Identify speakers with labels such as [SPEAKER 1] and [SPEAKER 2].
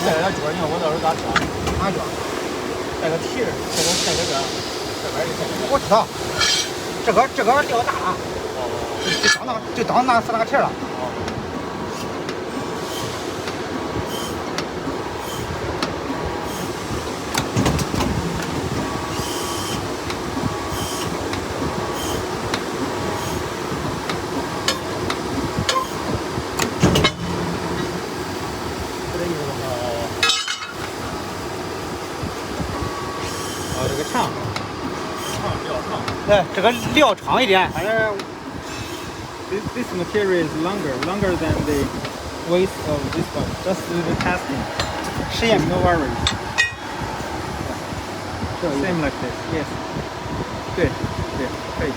[SPEAKER 1] 带点脚，你看我到时候咋车？
[SPEAKER 2] 哪脚？
[SPEAKER 1] 带个蹄儿，带个这边就带个。
[SPEAKER 2] 我知道，这个料大了，就当那4大蹄了。
[SPEAKER 1] 这个长比较长。
[SPEAKER 2] 对，这个料长一点，反正
[SPEAKER 3] This material is longer than the waist of this one. Just do the testing.
[SPEAKER 2] 实验
[SPEAKER 3] No worries. Same like this. Yes. 对，可以。